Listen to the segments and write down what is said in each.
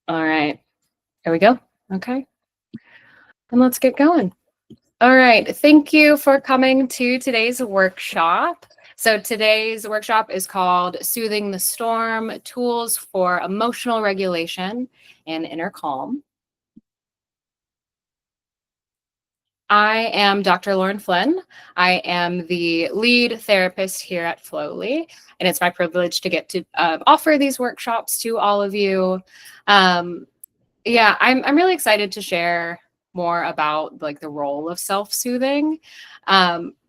All right, here we go. Okay, and let's get going. All right, thank you for coming to today's workshop. So today's workshop is called Soothing the Storm, Tools for Emotional Regulation and Inner Calm. I am Dr. Lauren Flynn. I am the lead therapist here at Flowly, and it's my privilege to get to offer these workshops to all of you. Um, Yeah, I'm really excited to share more about like the role of self-soothing.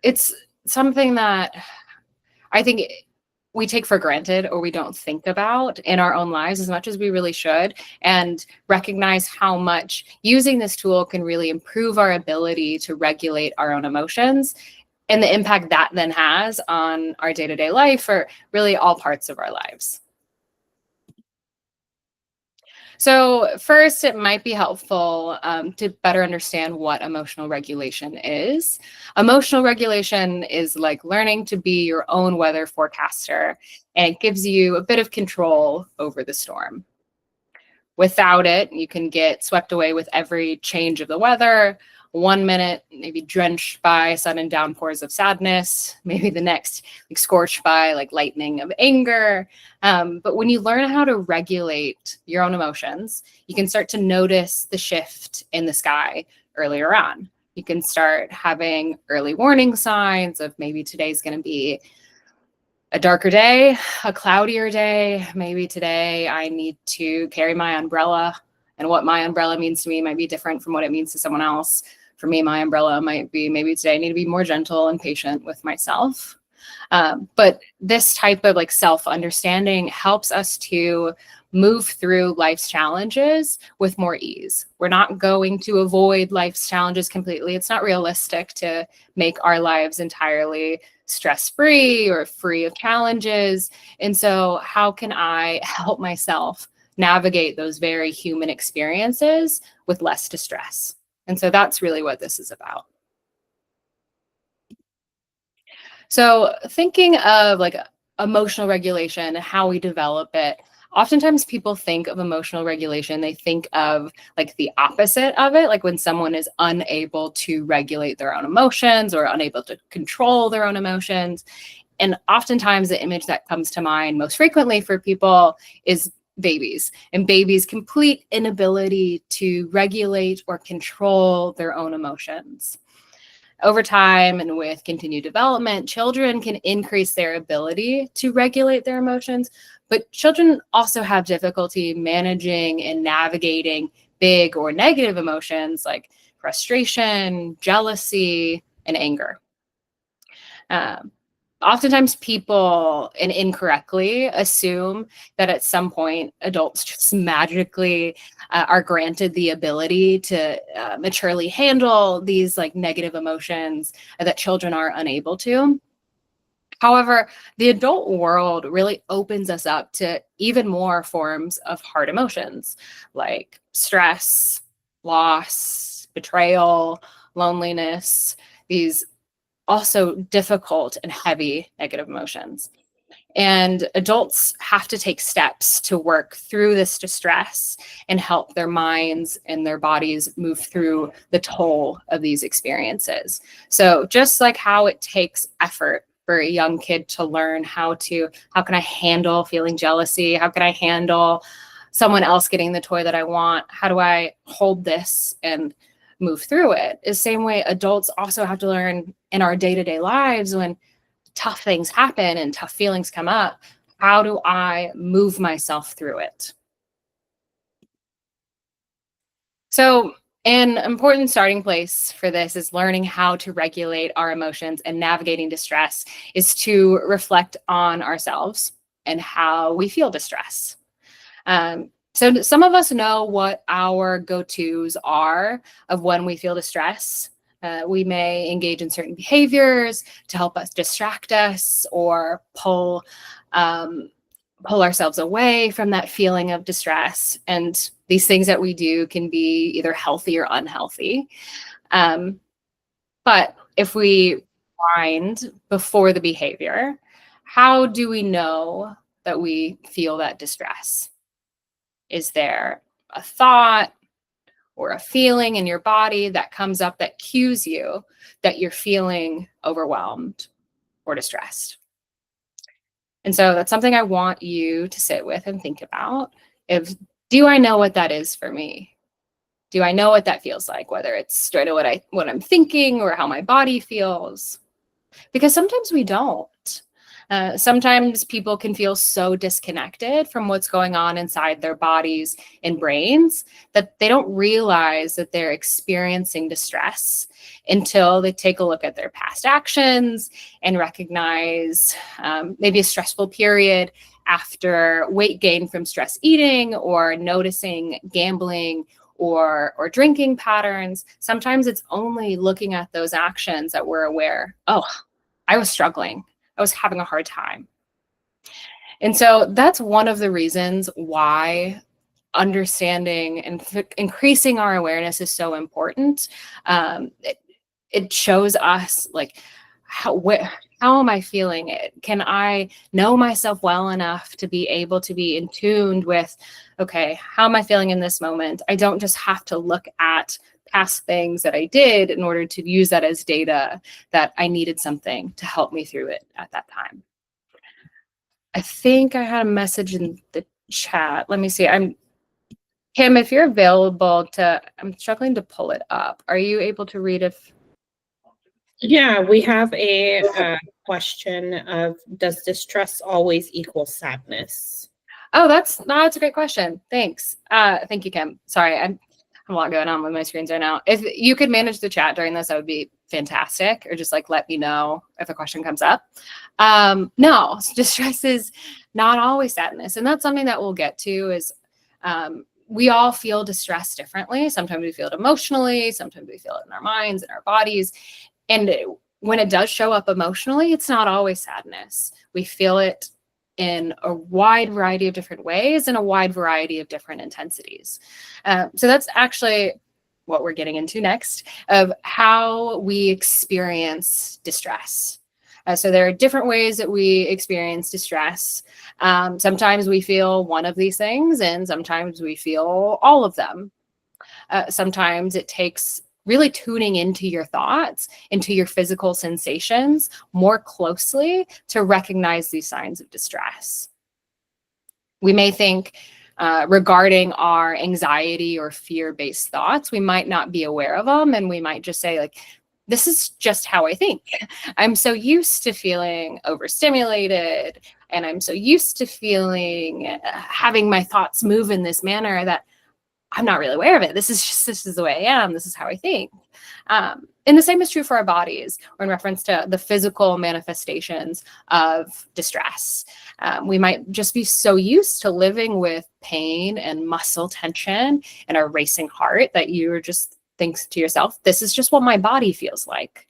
It's something that I think we take for granted or we don't think about in our own lives as much as we really should, and recognize how much using this tool can really improve our ability to regulate our own emotions and the impact that then has on our day-to-day life or really all parts of our lives. So, first, it might be helpful to better understand what emotional regulation is. Emotional regulation is like learning to be your own weather forecaster, and it gives you a bit of control over the storm. Without it, you can get swept away with every change of the weather. One minute, maybe drenched by sudden downpours of sadness, maybe the next, like scorched by like lightning of anger. But when you learn how to regulate your own emotions, you can start to notice the shift in the sky earlier on. You can start having early warning signs of maybe today's going to be a darker day, a cloudier day. Maybe today I need to carry my umbrella, and what my umbrella means to me might be different from what it means to someone else. For me, my umbrella might be maybe today I need to be more gentle and patient with myself. But this type of like self-understanding helps us to move through life's challenges with more ease. We're not going to avoid life's challenges completely. It's not realistic to make our lives entirely stress-free or free of challenges. And so how can I help myself navigate those very human experiences with less distress? And so that's really what this is about. So, thinking of like emotional regulation, how we develop it, oftentimes people think of emotional regulation, they think of like the opposite of it, like when someone is unable to regulate their own emotions or unable to control their own emotions. And oftentimes, the image that comes to mind most frequently for people is babies and babies' complete inability to regulate or control their own emotions. Over time and with continued development, children can increase their ability to regulate their emotions, but children also have difficulty managing and navigating big or negative emotions like frustration, jealousy, and anger. Um, Oftentimes, people and incorrectly assume that at some point adults just magically are granted the ability to maturely handle these like negative emotions that children are unable to. However, the adult world really opens us up to even more forms of hard emotions like stress, loss, betrayal, loneliness, these also difficult and heavy negative emotions. And adults have to take steps to work through this distress and help their minds and their bodies move through the toll of these experiences. So just like how it takes effort for a young kid to learn how can I handle feeling jealousy? How can I handle someone else getting the toy that I want? How do I hold this and move through it? The same way adults also have to learn in our day-to-day lives when tough things happen and tough feelings come up. How do I move myself through it? So, an important starting place for this is learning how to regulate our emotions and navigating distress is to reflect on ourselves and how we feel distress. So some of us know what our go-tos are of when we feel distress. We may engage in certain behaviors to help us distract us or um, pull ourselves away from that feeling of distress. And these things that we do can be either healthy or unhealthy. Um, but if we find before the behavior, how do we know that we feel that distress is there? a thought or a feeling in your body that comes up that cues you that you're feeling overwhelmed or distressed. And so that's something I want you to sit with and think about. If do I know what that is for me? Do I know what that feels like? Whether it's do I know what I'm thinking or how my body feels? Because sometimes we don't. Sometimes people can feel so disconnected from what's going on inside their bodies and brains that they don't realize that they're experiencing distress until they take a look at their past actions and recognize maybe a stressful period after weight gain from stress eating or noticing gambling or drinking patterns. Sometimes it's only looking at those actions that we're aware, oh, I was struggling. I was having a hard time. And so that's one of the reasons why understanding and increasing our awareness is so important. It shows us like how am I feeling it? Can I know myself well enough to be able to be in tune with, okay, how am I feeling in this moment? I don't just have to look at past things that I did in order to use that as data that I needed something to help me through it at that time. I think I had a message in the chat. Let me see. Kim, if you're available I'm struggling to pull it up. Are you able to read if? Yeah, we have a question of, does distress always equal sadness? Oh, that's a great question. Thanks. Thank you, Kim. Sorry, I have a lot going on with my screens right now. If you could manage the chat during this, that would be fantastic. Or just like let me know if a question comes up. No, distress is not always sadness. And that's something that we'll get to is we all feel distress differently. Sometimes we feel it emotionally. Sometimes we feel it in our minds and our bodies. And when it does show up emotionally, it's not always sadness. We feel it in a wide variety of different ways and a wide variety of different intensities. So that's actually what we're getting into next of how we experience distress. So there are different ways that we experience distress. Sometimes we feel one of these things and sometimes we feel all of them. Sometimes it takes really tuning into your thoughts, into your physical sensations more closely to recognize these signs of distress. We may think regarding our anxiety or fear-based thoughts, we might not be aware of them, and we might just say like, this is just how I think. I'm so used to feeling overstimulated, and I'm so used to feeling having my thoughts move in this manner that I'm not really aware of it. This is the way I am. This is how I think. And the same is true for our bodies or in reference to the physical manifestations of distress. We might just be so used to living with pain and muscle tension and a racing heart that you just think to yourself, this is just what my body feels like.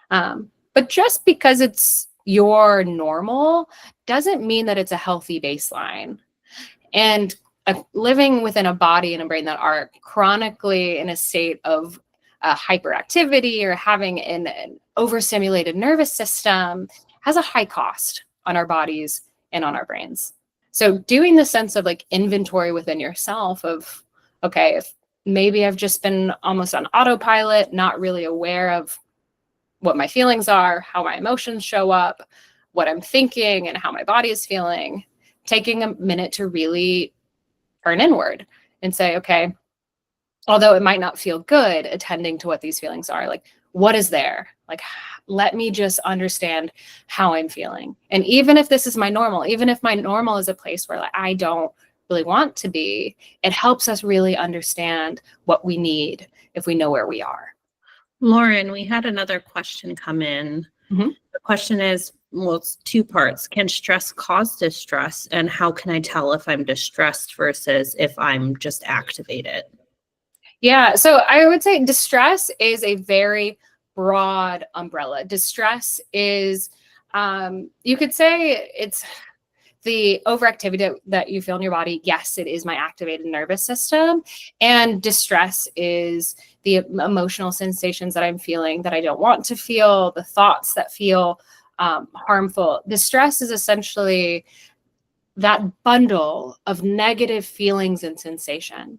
But just because it's your normal doesn't mean that it's a healthy baseline. And living within a body and a brain that are chronically in a state of hyperactivity or having an overstimulated nervous system has a high cost on our bodies and on our brains. So doing the sense of like inventory within yourself of, okay, if maybe I've just been almost on autopilot, not really aware of what my feelings are, how my emotions show up, what I'm thinking and how my body is feeling, taking a minute to really turn inward and say, okay, although it might not feel good, attending to what these feelings are, like, what is there? Like, let me just understand how I'm feeling. And even if this is my normal, even if my normal is a place where like, I don't really want to be, it helps us really understand what we need if we know where we are. Lauren, we had another question come in. Mm-hmm. The question is, well, it's two parts. Can stress cause distress? And how can I tell if I'm distressed versus if I'm just activated? Yeah, so I would say distress is a very broad umbrella. Distress is, you could say it's the overactivity that you feel in your body. Yes, it is my activated nervous system. And distress is the emotional sensations that I'm feeling that I don't want to feel, the thoughts that feel harmful. Distress is essentially that bundle of negative feelings and sensation.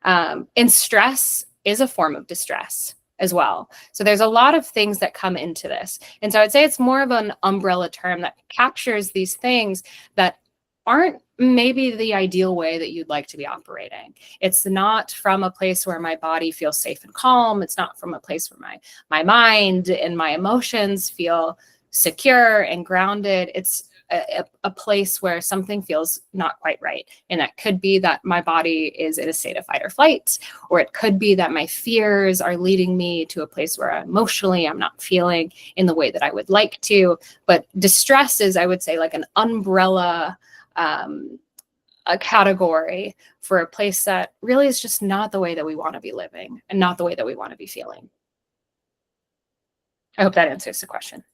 And stress is a form of distress as well. So there's a lot of things that come into this. And so I'd say it's more of an umbrella term that captures these things that aren't maybe the ideal way that you'd like to be operating. It's not from a place where my body feels safe and calm. It's not from a place where my mind and my emotions feel secure and grounded. It's a place where something feels not quite right. And that could be that my body is in a state of fight or flight, or it could be that my fears are leading me to a place where emotionally I'm not feeling in the way that I would like to. But distress is, I would say, like an umbrella, a category for a place that really is just not the way that we want to be living and not the way that we want to be feeling. I hope that answers the question.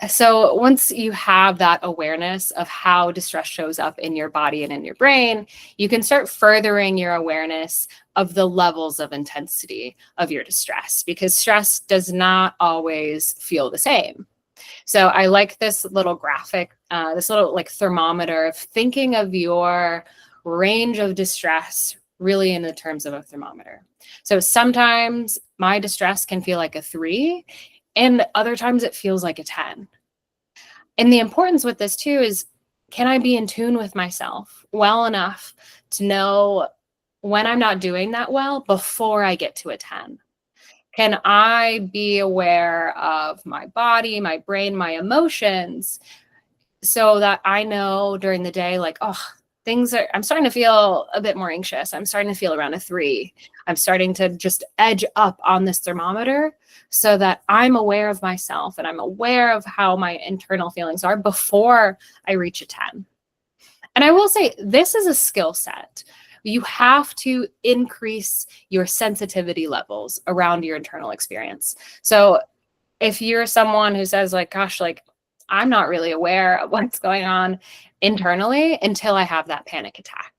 So once you have that awareness of how distress shows up in your body and in your brain, you can start furthering your awareness of the levels of intensity of your distress, because stress does not always feel the same. So I like this little graphic, this little like thermometer of thinking of your range of distress really in the terms of a thermometer. So sometimes my distress can feel like a 3, and other times it feels like a 10. And the importance with this too is, can I be in tune with myself well enough to know when I'm not doing that well before I get to a 10? Can I be aware of my body, my brain, my emotions, so that I know during the day, like, oh, I'm starting to feel a bit more anxious. I'm starting to feel around a 3. I'm starting to just edge up on this thermometer, so that I'm aware of myself and I'm aware of how my internal feelings are before I reach a 10. And I will say, this is a skill set. You have to increase your sensitivity levels around your internal experience. So if you're someone who says like, gosh, like, I'm not really aware of what's going on internally until I have that panic attack,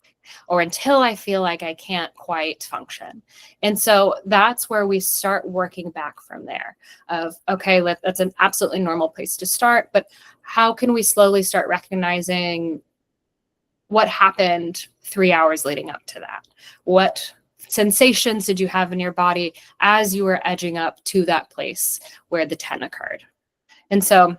or until I feel like I can't quite function. And so that's where we start working back from there of, okay, that's an absolutely normal place to start, but how can we slowly start recognizing what happened 3 hours leading up to that? What sensations did you have in your body as you were edging up to that place where the 10 occurred? And so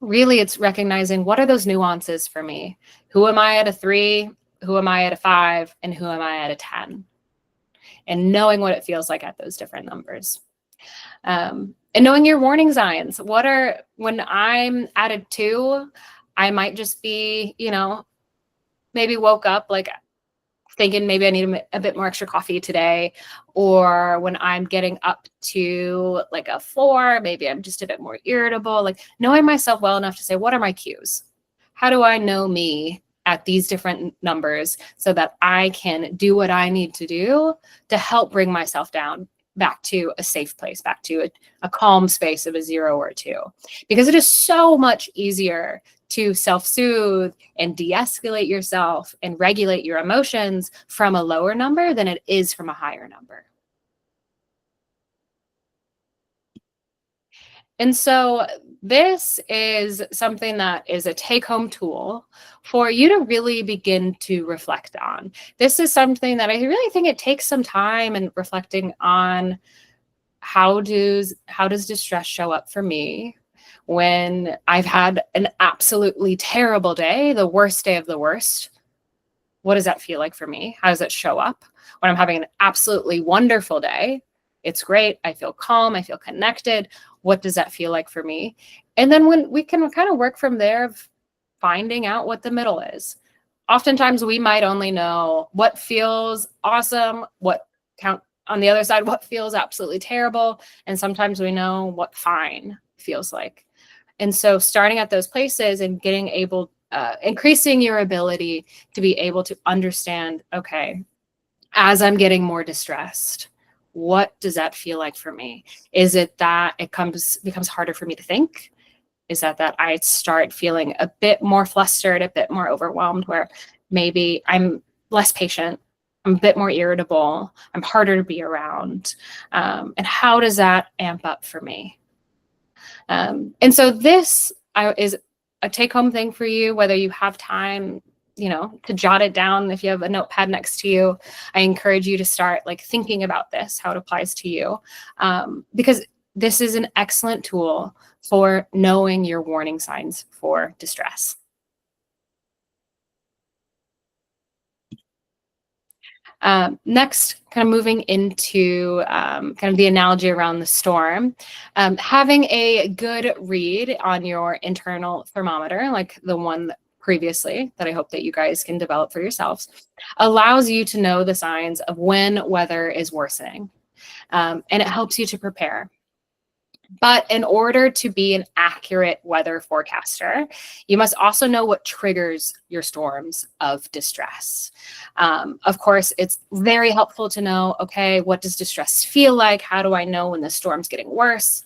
really it's recognizing, what are those nuances for me? Who am I at a 3? Who am I at a 5? And who am I at a 10? And knowing what it feels like at those different numbers. And knowing your warning signs. When I'm at a 2, I might just be, maybe woke up like thinking maybe I need a bit more extra coffee today. Or when I'm getting up to like a 4, maybe I'm just a bit more irritable. Like knowing myself well enough to say, what are my cues? How do I know me at these different numbers so that I can do what I need to do to help bring myself down back to a safe place, back to a calm space of a 0 or 2? Because it is so much easier to self-soothe and de-escalate yourself and regulate your emotions from a lower number than it is from a higher number. And so this is something that is a take-home tool for you to really begin to reflect on. This is something that I really think it takes some time and reflecting on, how does distress show up for me when I've had an absolutely terrible day, the worst day of the worst? What does that feel like for me? How does it show up? When I'm having an absolutely wonderful day, it's great. I feel calm. I feel connected. What does that feel like for me? And then when we can kind of work from there of finding out what the middle is. Oftentimes we might only know what feels awesome, what on the other side, what feels absolutely terrible. And sometimes we know what fine feels like. And so starting at those places and increasing your ability to be able to understand, okay, as I'm getting more distressed, what does that feel like for me? Is it that it becomes harder for me to think? Is that I start feeling a bit more flustered, a bit more overwhelmed, where maybe I'm less patient, I'm a bit more irritable, I'm harder to be around? And how does that amp up for me? And so this is a take-home thing for you, whether you have time to jot it down if you have a notepad next to you. I encourage you to start like thinking about this, how it applies to you, because this is an excellent tool for knowing your warning signs for distress. Next, kind of moving into kind of the analogy around the storm, having a good read on your internal thermometer, like the one previously that I hope that you guys can develop for yourselves, allows you to know the signs of when weather is worsening, and it helps you to prepare. But in order to be an accurate weather forecaster, you must also know what triggers your storms of distress. Of course, it's very helpful to know, okay, what does distress feel like? How do I know when the storm's getting worse?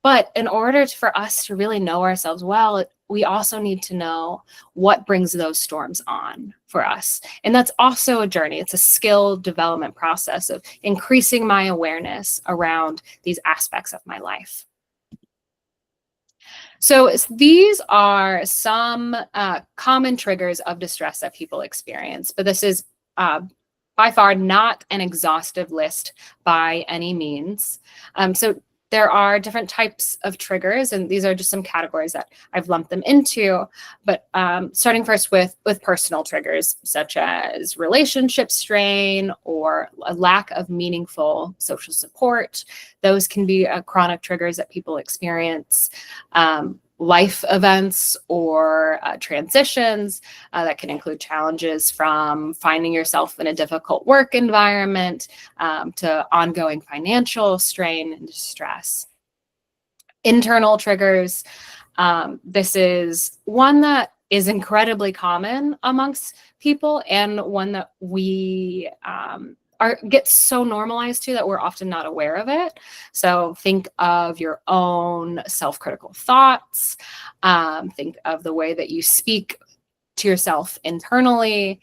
But in order for us to really know ourselves well, we also need to know what brings those storms on for us. And that's also a journey. It's a skill development process of increasing my awareness around these aspects of my life. So these are some common triggers of distress that people experience, but this is by far not an exhaustive list by any means. So there are different types of triggers, and these are just some categories that I've lumped them into. But starting first with personal triggers, such as relationship strain or a lack of meaningful social support. Those can be chronic triggers that people experience. Life events or transitions that can include challenges from finding yourself in a difficult work environment to ongoing financial strain and distress. Internal triggers. This is one that is incredibly common amongst people and one that we gets so normalized to that we're often not aware of it. So think of your own self-critical thoughts. Think of the way that you speak to yourself internally.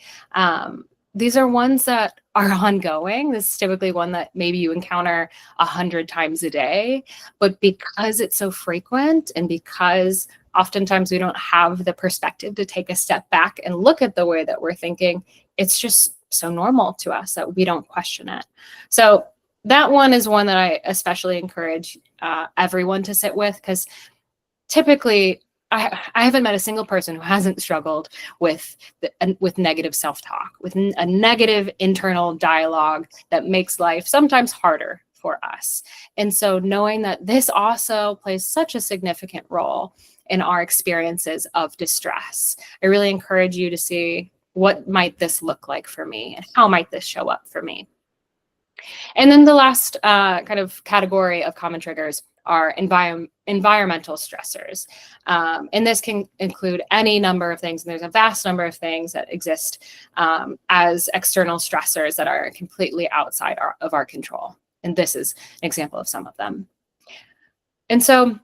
These are ones that are ongoing. This is typically one that maybe you encounter 100 times a day, but because it's so frequent and because oftentimes we don't have the perspective to take a step back and look at the way that we're thinking, it's just so normal to us that we don't question it. So that one is one that I especially encourage everyone to sit with, because typically I haven't met a single person who hasn't struggled with negative self-talk, with a negative internal dialogue that makes life sometimes harder for us. And so knowing that this also plays such a significant role in our experiences of distress, I really encourage you to see, what might this look like for me and how might this show up for me? And then the last kind of category of common triggers are environmental stressors. And this can include any number of things. And there's a vast number of things that exist as external stressors that are completely outside of our control. And this is an example of some of them. And so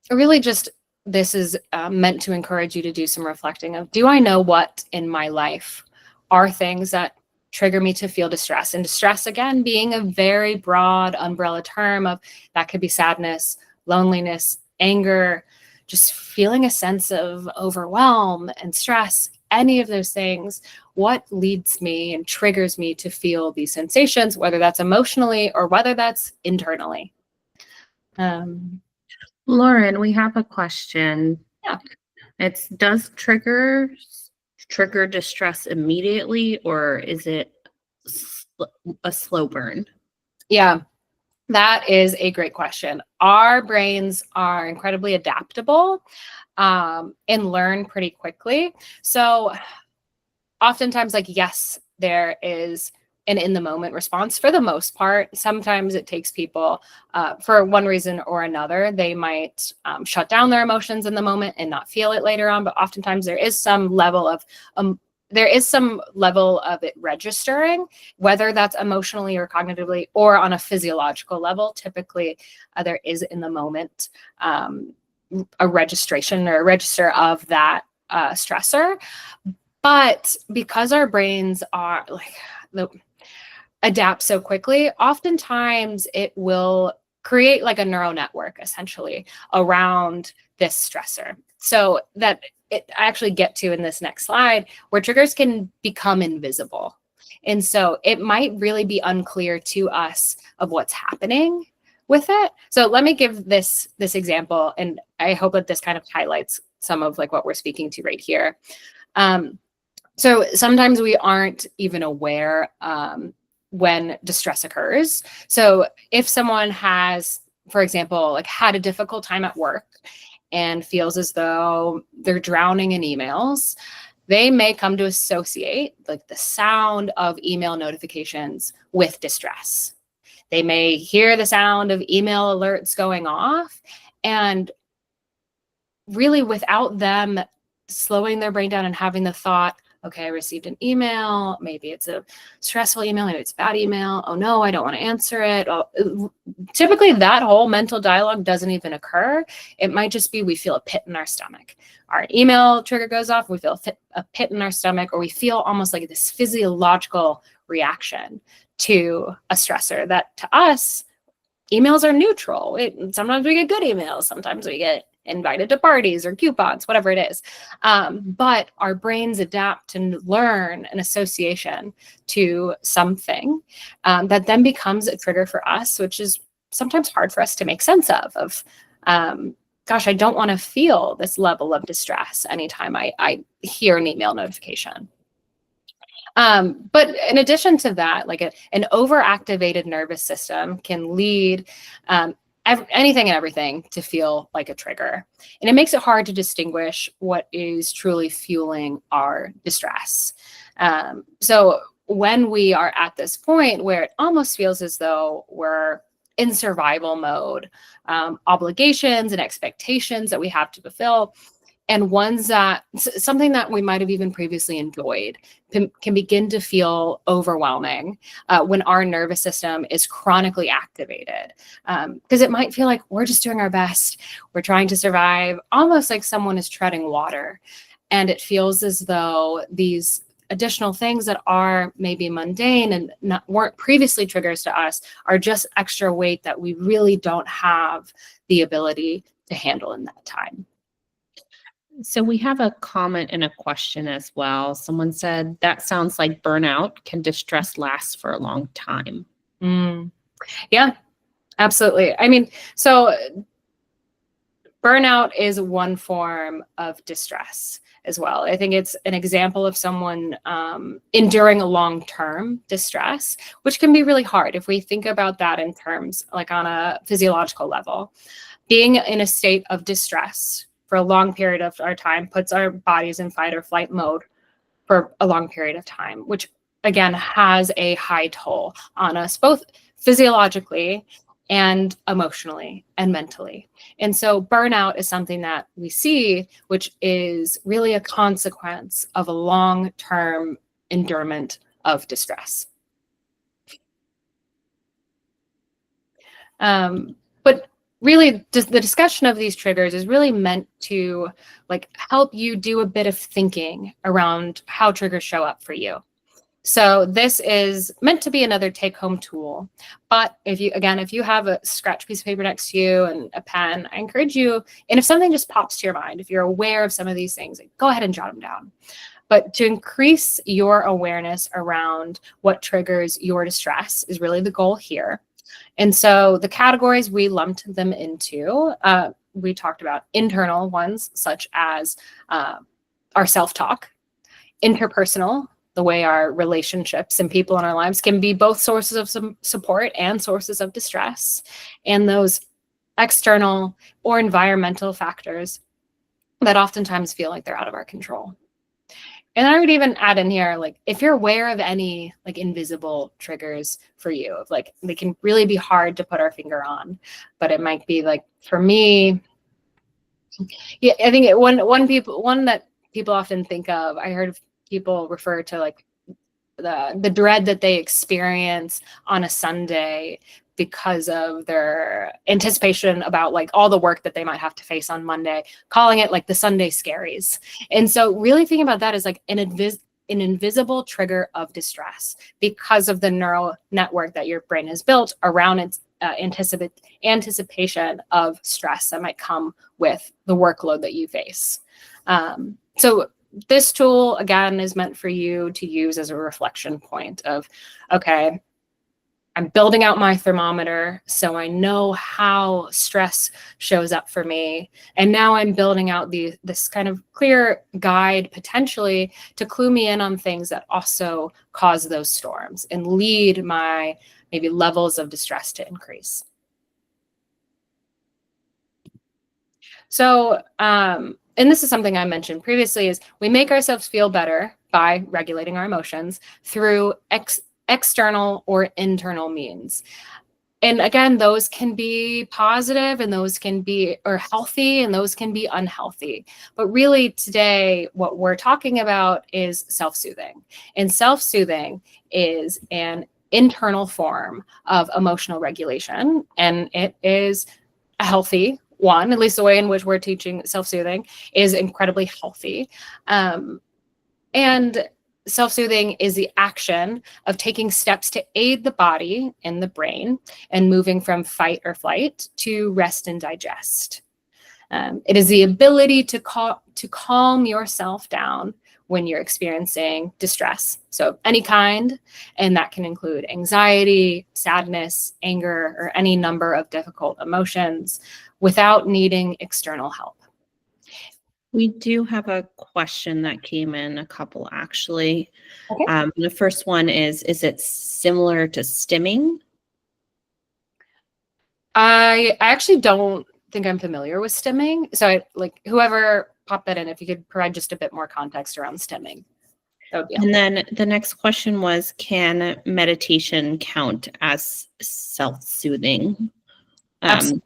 really just this is meant to encourage you to do some reflecting of, do I know what in my life are things that trigger me to feel distress? And distress, again, being a very broad umbrella term of that could be sadness, loneliness, anger, just feeling a sense of overwhelm and stress, any of those things. What leads me and triggers me to feel these sensations, whether that's emotionally or whether that's internally? Lauren, we have a question. Yeah. It's, does trigger distress immediately, or is it a slow burn? Yeah, that is a great question. Our brains are incredibly adaptable and learn pretty quickly. So oftentimes, like, yes, there is an in the moment response for the most part. Sometimes it takes people for one reason or another. They might shut down their emotions in the moment and not feel it later on. But oftentimes there is some level of it registering, whether that's emotionally or cognitively or on a physiological level. Typically, there is in the moment a registration or a register of that stressor. But because our brains are adapt so quickly, oftentimes it will create like a neural network essentially around this stressor. So that I actually get to in this next slide, where triggers can become invisible. And so it might really be unclear to us of what's happening with it. So let me give this example, and I hope that this kind of highlights some of like what we're speaking to right here. So sometimes we aren't even aware when distress occurs. So if someone has, for example, like had a difficult time at work and feels as though they're drowning in emails, they may come to associate like the sound of email notifications with distress. They may hear the sound of email alerts going off, and really without them slowing their brain down and having the thought, okay, I received an email, maybe it's a stressful email, maybe it's a bad email, oh no, I don't want to answer it. Typically that whole mental dialogue doesn't even occur. It might just be we feel a pit in our stomach. Our email trigger goes off, we feel a pit in our stomach, or we feel almost like this physiological reaction to a stressor that to us, emails are neutral. Sometimes we get good emails, sometimes we get invited to parties or coupons, whatever it is. But our brains adapt and learn an association to something that then becomes a trigger for us, which is sometimes hard for us to make sense of gosh, I don't want to feel this level of distress anytime I hear an email notification. But in addition to that, like an overactivated nervous system can lead anything and everything to feel like a trigger. And it makes it hard to distinguish what is truly fueling our distress. So when we are at this point where it almost feels as though we're in survival mode, obligations and expectations that we have to fulfill, and ones that something that we might have even previously enjoyed can begin to feel overwhelming when our nervous system is chronically activated. Because it might feel like we're just doing our best. We're trying to survive, almost like someone is treading water. And it feels as though these additional things that are maybe mundane and weren't previously triggers to us are just extra weight that we really don't have the ability to handle in that time. So we have a comment and a question as well. Someone said, that sounds like burnout. Can distress last for a long time? Yeah, absolutely. I mean, so burnout is one form of distress as well. I think it's an example of someone enduring a long-term distress, which can be really hard if we think about that in terms like on a physiological level. Being in a state of distress for a long period of our time puts our bodies in fight or flight mode for a long period of time, which again has a high toll on us, both physiologically and emotionally and mentally. And so burnout is something that we see, which is really a consequence of a long-term endurance of distress. But really, just the discussion of these triggers is really meant to like help you do a bit of thinking around how triggers show up for you. So this is meant to be another take-home tool. But if you have a scratch piece of paper next to you and a pen, I encourage you, and if something just pops to your mind, if you're aware of some of these things, go ahead and jot them down. But to increase your awareness around what triggers your distress is really the goal here. And so the categories we lumped them into, we talked about internal ones, such as our self-talk, interpersonal, the way our relationships and people in our lives can be both sources of some support and sources of distress, and those external or environmental factors that oftentimes feel like they're out of our control. And I would even add in here, like, if you're aware of any like invisible triggers for you, like they can really be hard to put our finger on, but it might be like, for me, yeah, I think one that people often think of, I heard people refer to like the dread that they experience on a Sunday because of their anticipation about like all the work that they might have to face on Monday, calling it like the Sunday scaries. And so really thinking about that as like an invisible trigger of distress because of the neural network that your brain has built around anticipation of stress that might come with the workload that you face. So this tool, again, is meant for you to use as a reflection point of, okay, I'm building out my thermometer so I know how stress shows up for me. And now I'm building out this kind of clear guide potentially to clue me in on things that also cause those storms and lead my maybe levels of distress to increase. So, and this is something I mentioned previously, is we make ourselves feel better by regulating our emotions through external or internal means. And again, those can be positive and those can be, or healthy, and those can be unhealthy. But really today, what we're talking about is self-soothing. And self-soothing is an internal form of emotional regulation. And it is a healthy one, at least the way in which we're teaching self-soothing is incredibly healthy. And self-soothing is the action of taking steps to aid the body and the brain and moving from fight or flight to rest and digest. It is the ability to calm yourself down when you're experiencing distress, so any kind, and that can include anxiety, sadness, anger, or any number of difficult emotions without needing external help. We do have a question that came in, a couple actually. Okay. The first one is it similar to stimming? I actually don't think I'm familiar with stimming. So whoever popped that in, if you could provide just a bit more context around stimming, that would be helpful. And then the next question was, can meditation count as self-soothing? Absolutely.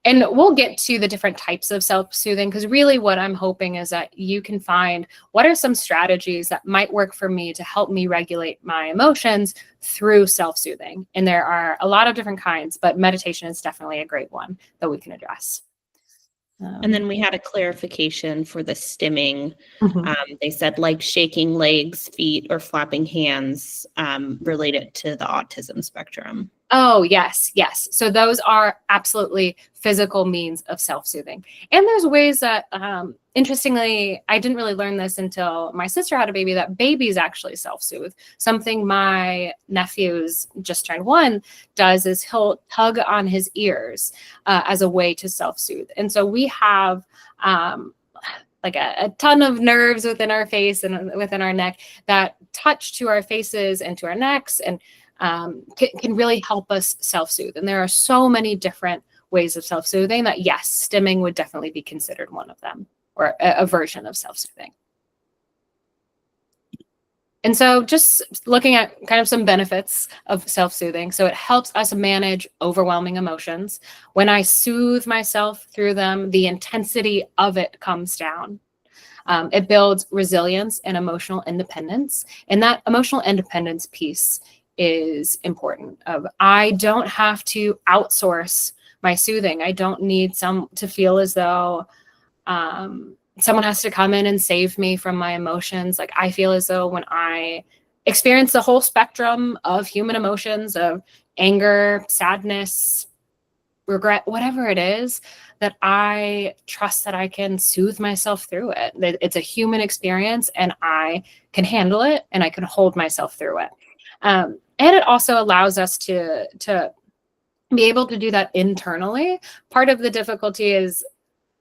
And we'll get to the different types of self-soothing, because really what I'm hoping is that you can find what are some strategies that might work for me to help me regulate my emotions through self-soothing. And there are a lot of different kinds, but meditation is definitely a great one that we can address. And then we had a clarification for the stimming. Mm-hmm. They said like shaking legs, feet, or flapping hands related to the autism spectrum. Oh, yes, yes. So those are absolutely physical means of self-soothing. And there's ways that, interestingly, I didn't really learn this until my sister had a baby, that babies actually self-soothe. Something my nephew's just turned 1 does is he'll tug on his ears as a way to self-soothe. And so we have like a ton of nerves within our face and within our neck that touch to our faces and to our necks, and can really help us self-soothe. And there are so many different ways of self-soothing that, yes, stimming would definitely be considered one of them, or a version of self-soothing. And so just looking at kind of some benefits of self-soothing. So it helps us manage overwhelming emotions. When I soothe myself through them, the intensity of it comes down. It builds resilience and emotional independence. And that emotional independence piece is important. I don't have to outsource my soothing. I don't need to feel as though someone has to come in and save me from my emotions. Like, I feel as though when I experience the whole spectrum of human emotions, of anger, sadness, regret, whatever it is, that I trust that I can soothe myself through it. It's a human experience and I can handle it and I can hold myself through it. And it also allows us to be able to do that internally. Part of the difficulty is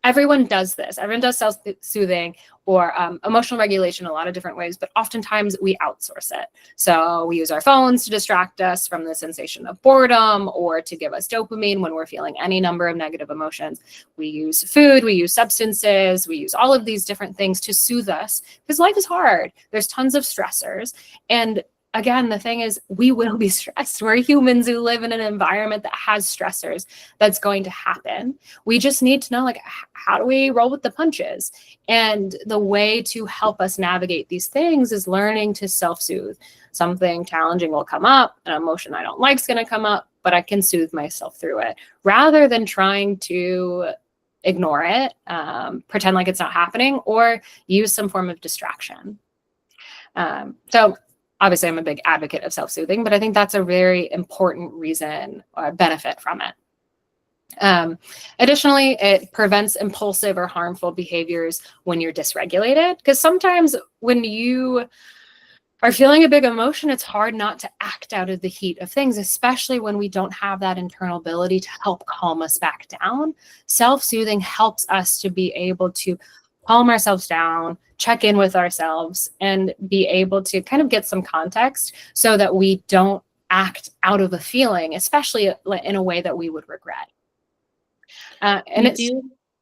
everyone does this. Everyone does self-soothing or emotional regulation in a lot of different ways, but oftentimes we outsource it. So we use our phones to distract us from the sensation of boredom or to give us dopamine when we're feeling any number of negative emotions. We use food, we use substances, we use all of these different things to soothe us because life is hard. There's tons of stressors. And again, the thing is, we will be stressed. We're humans who live in an environment that has stressors. That's going to happen. We just need to know, like, how do we roll with the punches? And the way to help us navigate these things is learning to self-soothe. Something challenging will come up, an emotion I don't like is going to come up, but I can soothe myself through it rather than trying to ignore it, pretend like it's not happening, or use some form of distraction. So obviously I'm a big advocate of self-soothing, but I think that's a very important reason or benefit from it. Additionally, it prevents impulsive or harmful behaviors when you're dysregulated, because sometimes when you are feeling a big emotion, it's hard not to act out of the heat of things, especially when we don't have that internal ability to help calm us back down. Self-soothing helps us to be able to calm ourselves down, check in with ourselves, and be able to kind of get some context so that we don't act out of a feeling, especially in a way that we would regret. And it's,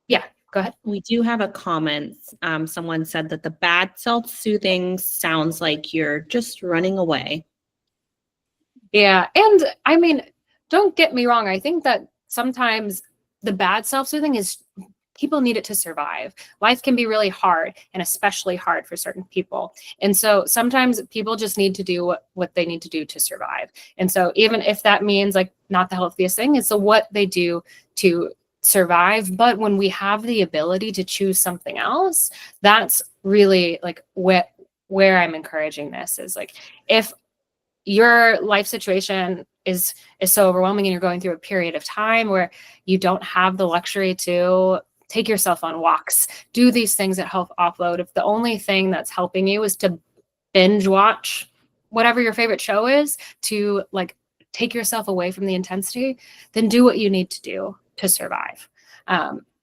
yeah, go ahead. We do have a comment. Someone said that the bad self-soothing sounds like you're just running away. Yeah. And I mean, don't get me wrong. I think that sometimes the bad self-soothing is people need it to survive. Life can be really hard, and especially hard for certain people. And so sometimes people just need to do what they need to do to survive. And so even if that means like not the healthiest thing, it's what they do to survive. But when we have the ability to choose something else, that's really like where I'm encouraging this is like, if your life situation is so overwhelming and you're going through a period of time where you don't have the luxury to take yourself on walks, do these things that help offload. If the only thing that's helping you is to binge watch whatever your favorite show is to like take yourself away from the intensity, then do what you need to do to survive.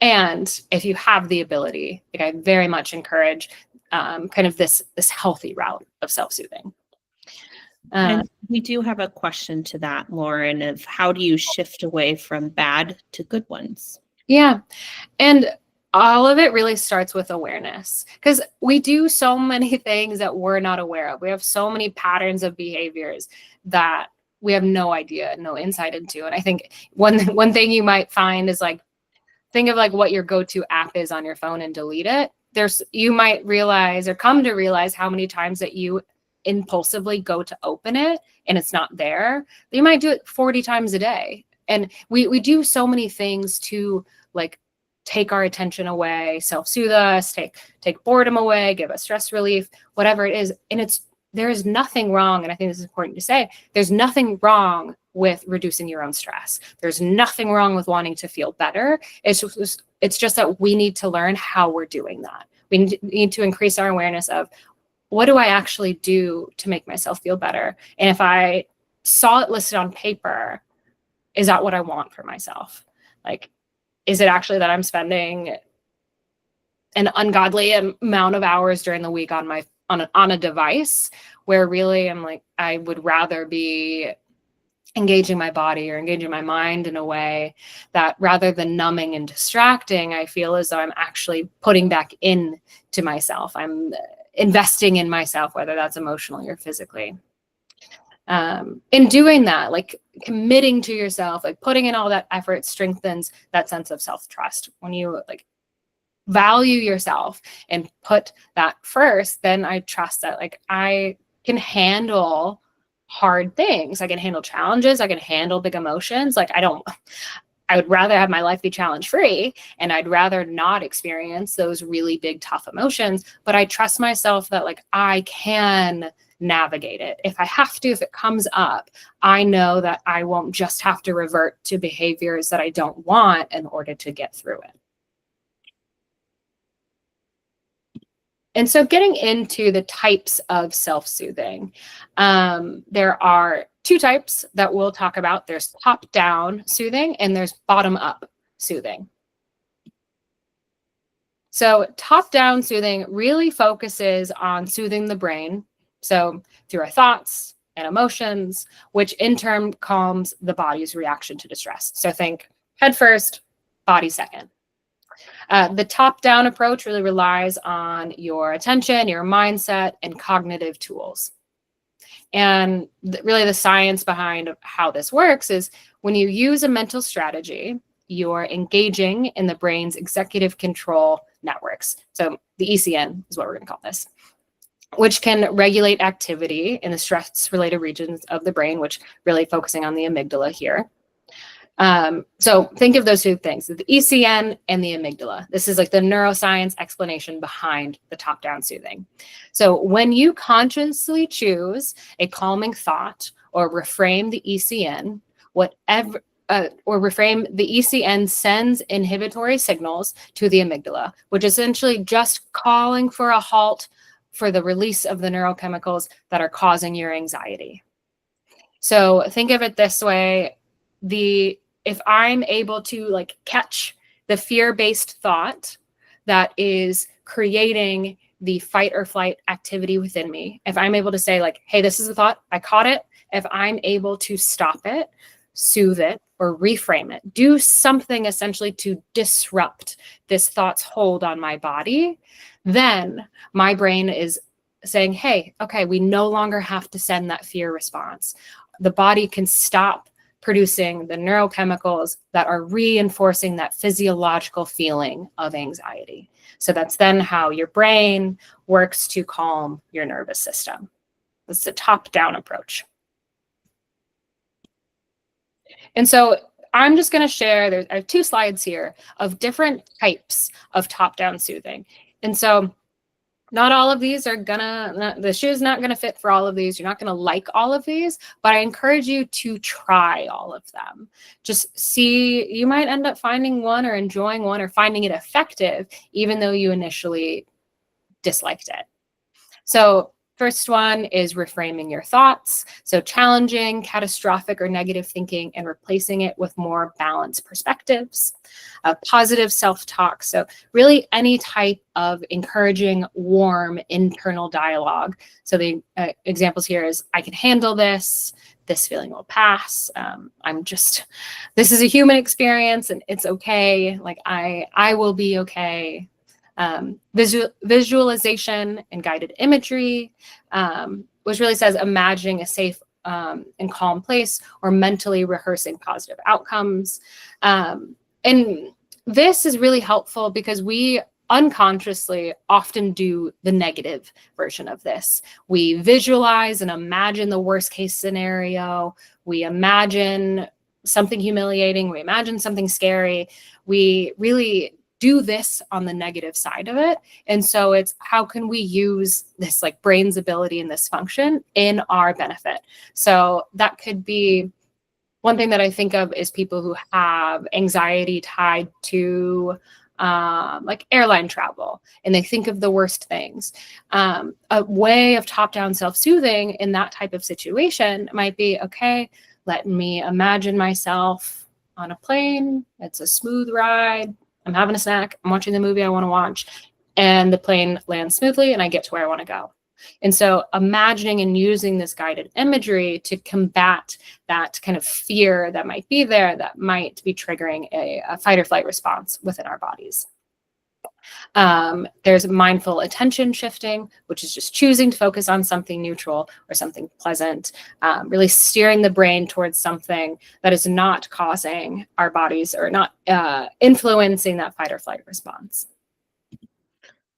And if you have the ability, like I very much encourage kind of this healthy route of self-soothing. And we do have a question to that, Lauren, of how do you shift away from bad to good ones? Yeah. And all of it really starts with awareness, because we do so many things that we're not aware of. We have so many patterns of behaviors that we have no idea, no insight into. And I think one thing you might find is like, think of like what your go-to app is on your phone and delete it. You might realize or come to realize how many times that you impulsively go to open it and it's not there. You might do it 40 times a day. And we do so many things to like take our attention away, self-soothe us, take boredom away, give us stress relief, whatever it is. And there is nothing wrong. And I think this is important to say, there's nothing wrong with reducing your own stress. There's nothing wrong with wanting to feel better. It's just that we need to learn how we're doing that. We need to increase our awareness of, what do I actually do to make myself feel better? And if I saw it listed on paper, is that what I want for myself? Like, is it actually that I'm spending an ungodly amount of hours during the week on a device where really I'm like, I would rather be engaging my body or engaging my mind in a way that rather than numbing and distracting, I feel as though I'm actually putting back in to myself. I'm investing in myself, whether that's emotionally or physically. In doing that, like committing to yourself, like putting in all that effort strengthens that sense of self-trust. When you like value yourself and put that first, then I trust that like I can handle hard things. I can handle challenges. I can handle big emotions. Like I would rather have my life be challenge free, and I'd rather not experience those really big, tough emotions, but I trust myself that like I can navigate it. If I have to, if it comes up, I know that I won't just have to revert to behaviors that I don't want in order to get through it. And so getting into the types of self-soothing, there are two types that we'll talk about. There's top-down soothing and there's bottom-up soothing. So top-down soothing really focuses on soothing the brain. So through our thoughts and emotions, which in turn calms the body's reaction to distress. So think head first, body second. The top-down approach really relies on your attention, your mindset, and cognitive tools. And really the science behind how this works is when you use a mental strategy, you're engaging in the brain's executive control networks. So the ECN is what we're going to call this, which can regulate activity in the stress-related regions of the brain, which really focusing on the amygdala here. So think of those two things, the ECN and the amygdala. This is like the neuroscience explanation behind the top-down soothing. So when you consciously choose a calming thought or reframe the ECN, the ECN sends inhibitory signals to the amygdala, which is essentially just calling for a halt for the release of the neurochemicals that are causing your anxiety. So think of it this way, if I'm able to like catch the fear-based thought that is creating the fight or flight activity within me, if I'm able to say like, hey, this is the thought, I caught it, if I'm able to stop it, soothe it, or reframe it, do something essentially to disrupt this thought's hold on my body, then my brain is saying, hey, okay, we no longer have to send that fear response. The body can stop producing the neurochemicals that are reinforcing that physiological feeling of anxiety. So that's then how your brain works to calm your nervous system. It's a top-down approach. And so I'm just going to share, I have 2 slides here of different types of top-down soothing. And so not all of these are the shoe's not gonna fit for all of these. You're not gonna like all of these, but I encourage you to try all of them. Just see, you might end up finding one or enjoying one or finding it effective, even though you initially disliked it. So first one is reframing your thoughts. So challenging catastrophic or negative thinking and replacing it with more balanced perspectives. Positive self-talk. So really any type of encouraging, warm internal dialogue. So the examples here is, I can handle this. This feeling will pass. This is a human experience and it's okay. Like I will be okay. Visualization and guided imagery, which really says imagining a safe and calm place or mentally rehearsing positive outcomes. And this is really helpful because we unconsciously often do the negative version of this. We visualize and imagine the worst case scenario. We imagine something humiliating. We imagine something scary. We really do this on the negative side of it. And so it's, how can we use this like brain's ability and this function in our benefit? So that could be one thing that I think of is people who have anxiety tied to like airline travel, and they think of the worst things. A way of top-down self-soothing in that type of situation might be, okay, let me imagine myself on a plane. It's a smooth ride. I'm having a snack. I'm watching the movie I want to watch, and the plane lands smoothly and I get to where I want to go. And so imagining and using this guided imagery to combat that kind of fear that might be there, that might be triggering a fight or flight response within our bodies. There's mindful attention shifting, which is just choosing to focus on something neutral or something pleasant, really steering the brain towards something that is not causing our bodies or not influencing that fight or flight response.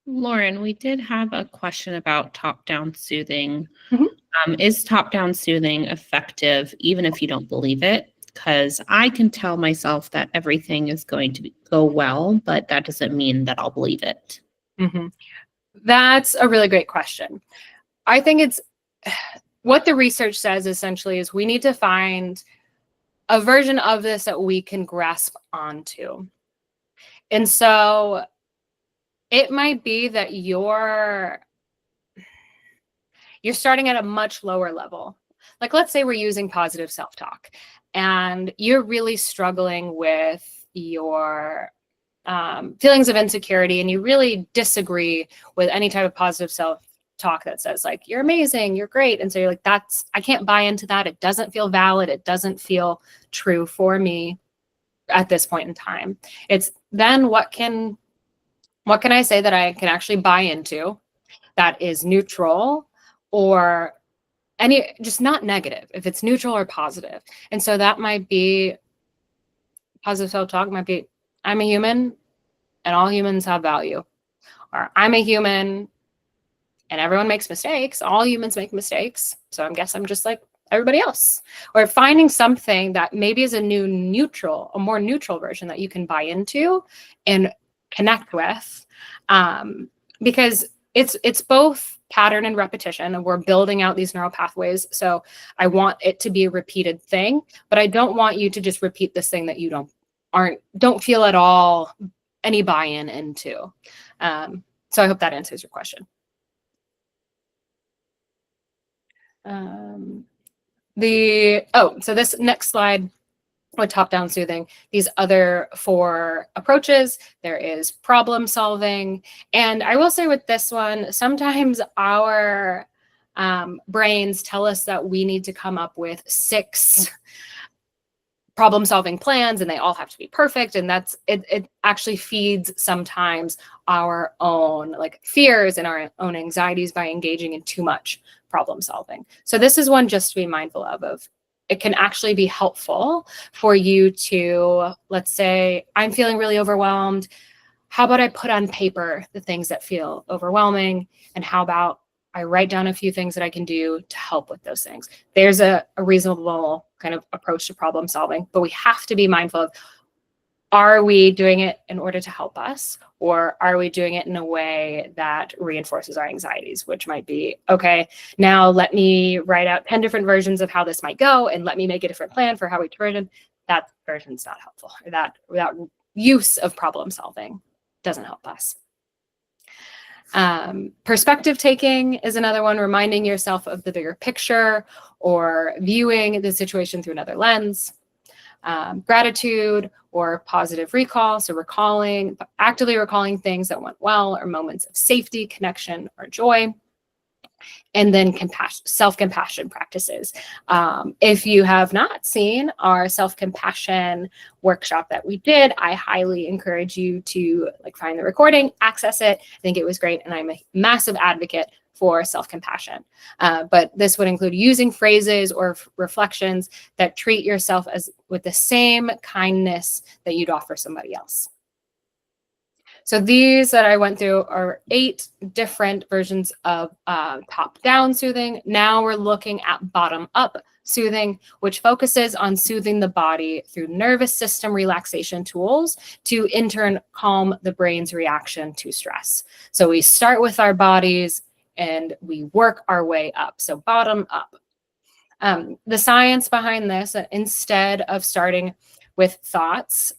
Lauren, we did have a question about top-down soothing. Mm-hmm. Is top-down soothing effective even if you don't believe it? Because I can tell myself that everything is going to go well, but that doesn't mean that I'll believe it. Mm-hmm. That's a really great question. I think it's what the research says essentially is we need to find a version of this that we can grasp onto. And so it might be that you're starting at a much lower level. Like, let's say we're using positive self-talk and you're really struggling with your feelings of insecurity, and you really disagree with any type of positive self-talk that says like, you're amazing, you're great. And so you're like, I can't buy into that. It doesn't feel valid. It doesn't feel true for me at this point in time. It's then what can I say that I can actually buy into that is neutral or just not negative, if it's neutral or positive. And so that might be positive self-talk, might be, I'm a human and all humans have value. Or I'm a human and everyone makes mistakes. All humans make mistakes. So I guess I'm just like everybody else, or finding something that maybe is a more neutral version that you can buy into and connect with, because it's both pattern and repetition, and we're building out these neural pathways. So I want it to be a repeated thing, but I don't want you to just repeat this thing that you don't feel at all any buy-in into. So I hope that answers your question. So this next slide with top-down soothing, these other 4 approaches, there is problem solving. And I will say with this one, sometimes our brains tell us that we need to come up with 6 problem solving plans and they all have to be perfect. And it actually feeds sometimes our own like fears and our own anxieties by engaging in too much problem solving. So this is one just to be mindful of it can actually be helpful for you to, let's say I'm feeling really overwhelmed. How about I put on paper the things that feel overwhelming, and how about I write down a few things that I can do to help with those things. There's a reasonable kind of approach to problem solving, but we have to be mindful of, are we doing it in order to help us, or are we doing it in a way that reinforces our anxieties, which might be, okay, now let me write out 10 different versions of how this might go, and let me make a different plan for how we turn it. That version's not helpful, or that use of problem solving doesn't help us. Perspective taking is another one, reminding yourself of the bigger picture or viewing the situation through another lens. Gratitude or positive recall, so actively recalling things that went well or moments of safety, connection, or joy. And then self-compassion practices. If you have not seen our self-compassion workshop that we did, I highly encourage you to find the recording, access it. I think it was great, and I'm a massive advocate for self-compassion. But this would include using phrases or reflections that treat yourself with the same kindness that you'd offer somebody else. So these that I went through are 8 different versions of top-down soothing. Now we're looking at bottom-up soothing, which focuses on soothing the body through nervous system relaxation tools to in turn calm the brain's reaction to stress. So we start with our bodies and we work our way up. So bottom up. The science behind this, instead of starting with thoughts,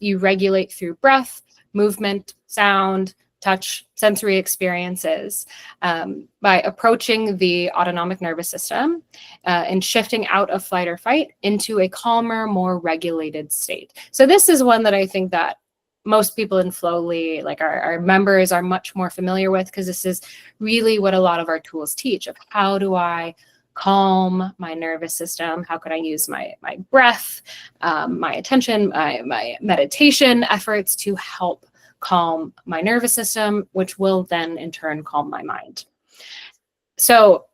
you regulate through breath, movement, sound, touch, sensory experiences by approaching the autonomic nervous system and shifting out of flight or fight into a calmer, more regulated state. So this is one that I think that most people in Flowly, like our members, are much more familiar with, because this is really what a lot of our tools teach of how do I calm my nervous system? How can I use my breath, my attention, my meditation efforts to help calm my nervous system, which will then in turn calm my mind. So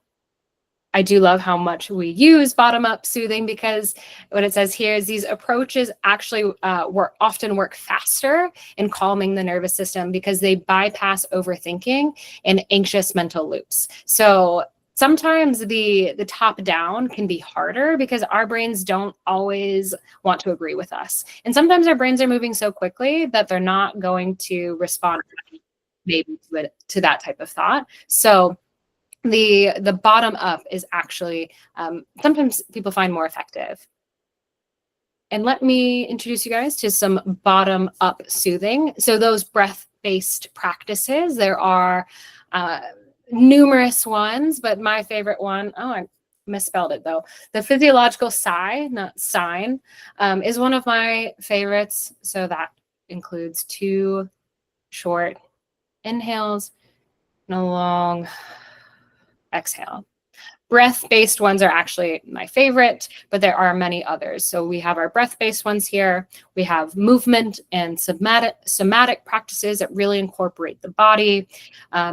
I do love how much we use bottom-up soothing, because what it says here is these approaches actually often work faster in calming the nervous system because they bypass overthinking and anxious mental loops. So sometimes the top down can be harder because our brains don't always want to agree with us. And sometimes our brains are moving so quickly that they're not going to respond maybe to that type of thought. So the bottom up is actually sometimes people find more effective. And let me introduce you guys to some bottom up soothing. So those breath-based practices, there are numerous ones, but my favorite one, I misspelled it though. The physiological sigh, not sign, is one of my favorites. So that includes 2 short inhales and a long exhale. Breath-based ones are actually my favorite, but there are many others. So we have our breath-based ones here. We have movement and somatic practices that really incorporate the body.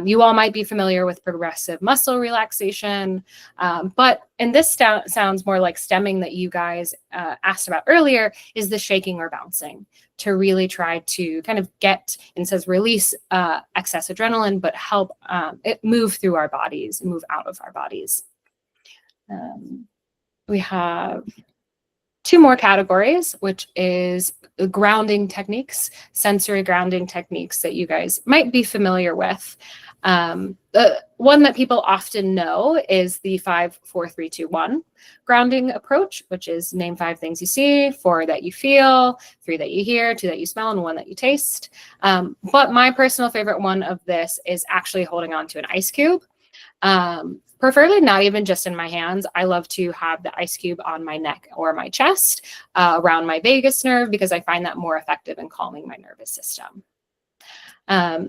You all might be familiar with progressive muscle relaxation, and this sounds more like stemming that you guys asked about earlier, is the shaking or bouncing, to really try to kind of get, and says release excess adrenaline, but help it move through our bodies, move out of our bodies. we have two more categories, which is grounding techniques, sensory grounding techniques that you guys might be familiar with. The one that people often know is the 5, 4, 3, 2, 1 grounding approach, which is name 5 things you see, 4 that you feel, 3 that you hear, 2 that you smell, and 1 that you taste. But my personal favorite one of this is actually holding on to an ice cube. Preferably not even just in my hands. I love to have the ice cube on my neck or my chest, around my vagus nerve, because I find that more effective in calming my nervous system.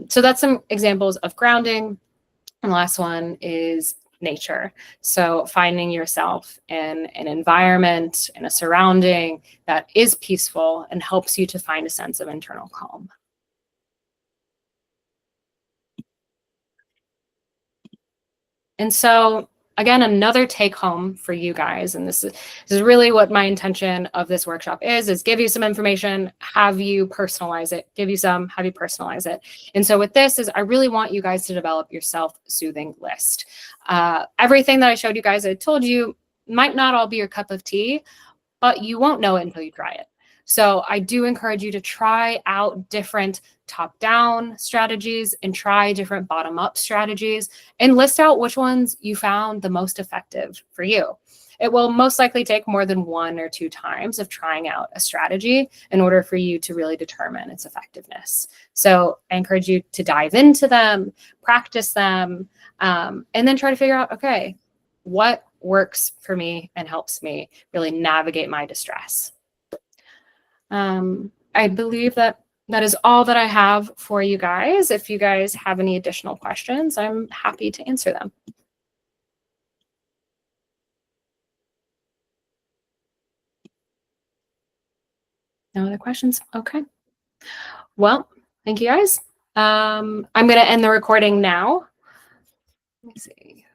So that's some examples of grounding. And the last one is nature. So finding yourself in an environment, in a surrounding that is peaceful and helps you to find a sense of internal calm. And so, again, another take home for you guys, and this is really what my intention of this workshop is give you some information, have you personalize it, give you some, have you personalize it. And so with this is I really want you guys to develop your self-soothing list. Everything that I showed you guys, I told you, might not all be your cup of tea, but you won't know it until you try it. So I do encourage you to try out different top-down strategies and try different bottom-up strategies and list out which ones you found the most effective for you. It will most likely take more than 1 or 2 times of trying out a strategy in order for you to really determine its effectiveness. So I encourage you to dive into them, practice them, and then try to figure out, okay, what works for me and helps me really navigate my distress. I believe that is all that I have for you guys. If you guys have any additional questions, I'm happy to answer them. No other questions? Okay. Well, thank you guys. I'm going to end the recording now. Let me see.